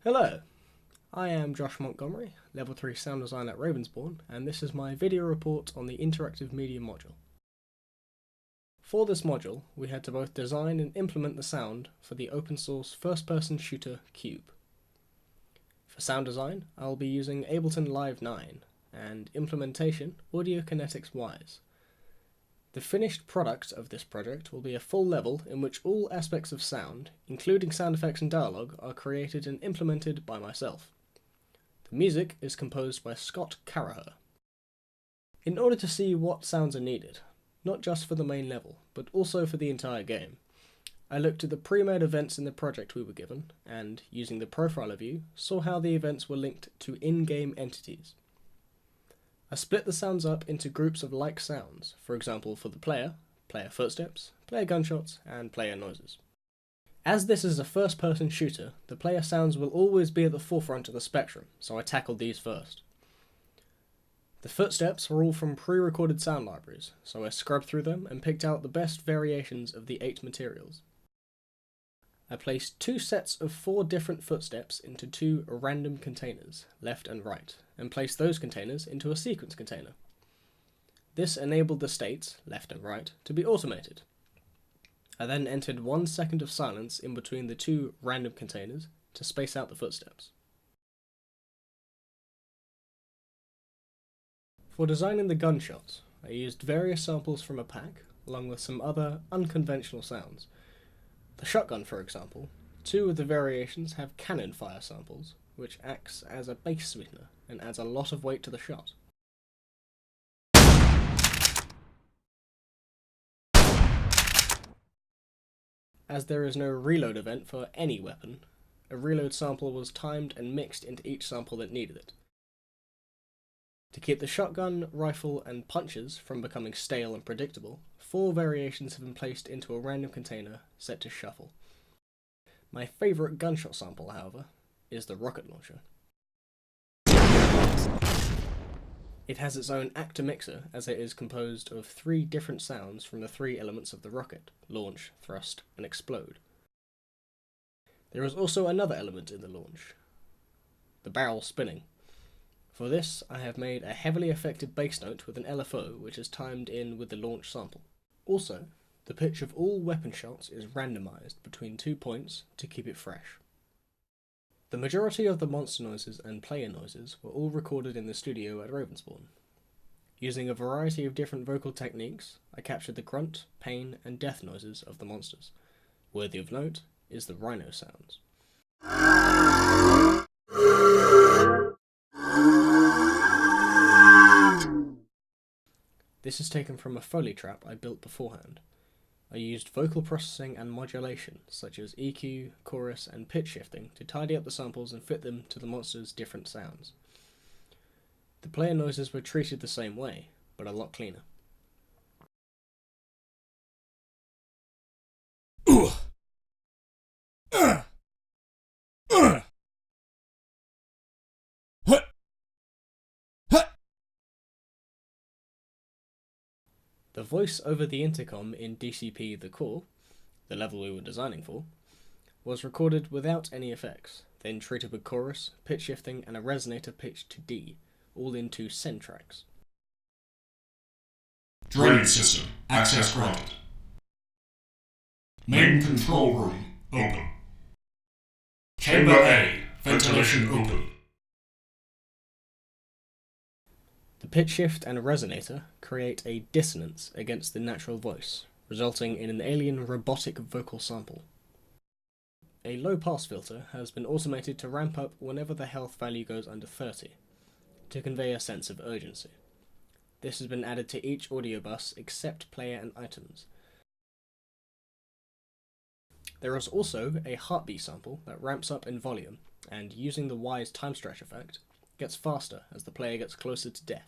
Hello, I am Josh Montgomery, Level 3 Sound Design at Ravensbourne, and this is my video report on the Interactive Media module. For this module, we had to both design and implement the sound for the open source first-person shooter Cube. For sound design, I'll be using Ableton Live 9, and implementation Audio Kinetics Wise. The finished product of this project will be a full level in which all aspects of sound, including sound effects and dialogue, are created and implemented by myself. The music is composed by Scott Caraher. In order to see what sounds are needed, not just for the main level, but also for the entire game, I looked at the pre-made events in the project we were given, and, using the profiler view, saw how the events were linked to in-game entities. I split the sounds up into groups of like sounds, for example for the player footsteps, player gunshots, and player noises. As this is a first-person shooter, the player sounds will always be at the forefront of the spectrum, so I tackled these first. The footsteps were all from pre-recorded sound libraries, so I scrubbed through them and picked out the best variations of the 8 materials. I placed 2 sets of 4 different footsteps into 2 random containers, left and right, and placed those containers into a sequence container. This enabled the states, left and right, to be automated. I then entered 1 second of silence in between the 2 random containers to space out the footsteps. For designing the gunshots, I used various samples from a pack, along with some other unconventional sounds. The shotgun, for example, 2 of the variations have cannon fire samples, which acts as a bass sweetener and adds a lot of weight to the shot. As there is no reload event for any weapon, a reload sample was timed and mixed into each sample that needed it. To keep the shotgun, rifle, and punches from becoming stale and predictable, 4 variations have been placed into a random container set to shuffle. My favourite gunshot sample, however, is the rocket launcher. It has its own actor mixer, as it is composed of 3 different sounds from the 3 elements of the rocket: launch, thrust, and explode. There is also another element in the launch: the barrel spinning. For this, I have made a heavily affected bass note with an LFO which is timed in with the launch sample. Also, the pitch of all weapon shots is randomized between 2 points to keep it fresh. The majority of the monster noises and player noises were all recorded in the studio at Ravensbourne. Using a variety of different vocal techniques, I captured the grunt, pain, and death noises of the monsters. Worthy of note is the rhino sounds. This is taken from a Foley trap I built beforehand. I used vocal processing and modulation, such as EQ, chorus, and pitch shifting, to tidy up the samples and fit them to the monster's different sounds. The player noises were treated the same way, but a lot cleaner. The voice over the intercom in DCP The Core, the level we were designing for, was recorded without any effects, then treated with chorus, pitch shifting, and a resonator pitched to D, all in 2 send tracks. Drainage system, access granted. Main control room, open. Chamber A, ventilation open. The pitch shift and resonator create a dissonance against the natural voice, resulting in an alien robotic vocal sample. A low-pass filter has been automated to ramp up whenever the health value goes under 30, to convey a sense of urgency. This has been added to each audio bus except player and items. There is also a heartbeat sample that ramps up in volume, and using the Wise time stretch effect, gets faster as the player gets closer to death.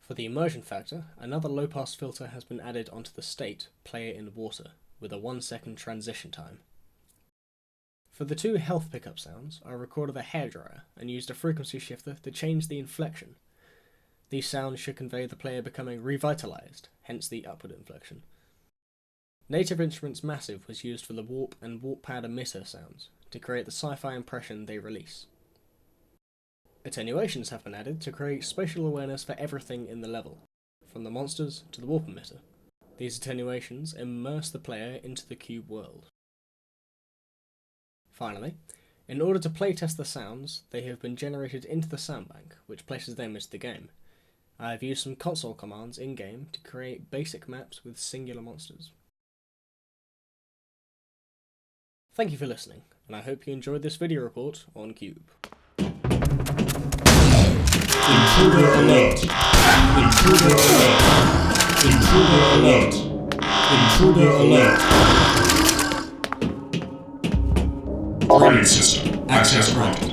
For the immersion factor, another low-pass filter has been added onto the state player in water, with a 1-second transition time. For the 2 health pickup sounds, I recorded a hairdryer and used a frequency shifter to change the inflection. These sounds should convey the player becoming revitalized, hence the upward inflection. Native Instruments Massive was used for the warp and warp pad emitter sounds to create the sci-fi impression they release. Attenuations have been added to create spatial awareness for everything in the level, from the monsters to the warp emitter. These attenuations immerse the player into the cube world. Finally, in order to playtest the sounds, they have been generated into the sound bank, which places them into the game. I have used some console commands in-game to create basic maps with singular monsters. Thank you for listening, and I hope you enjoyed this video report on Cube. Intruder alert! Intruder alert! Intruder alert! Intruder alert! Warning system. Access granted.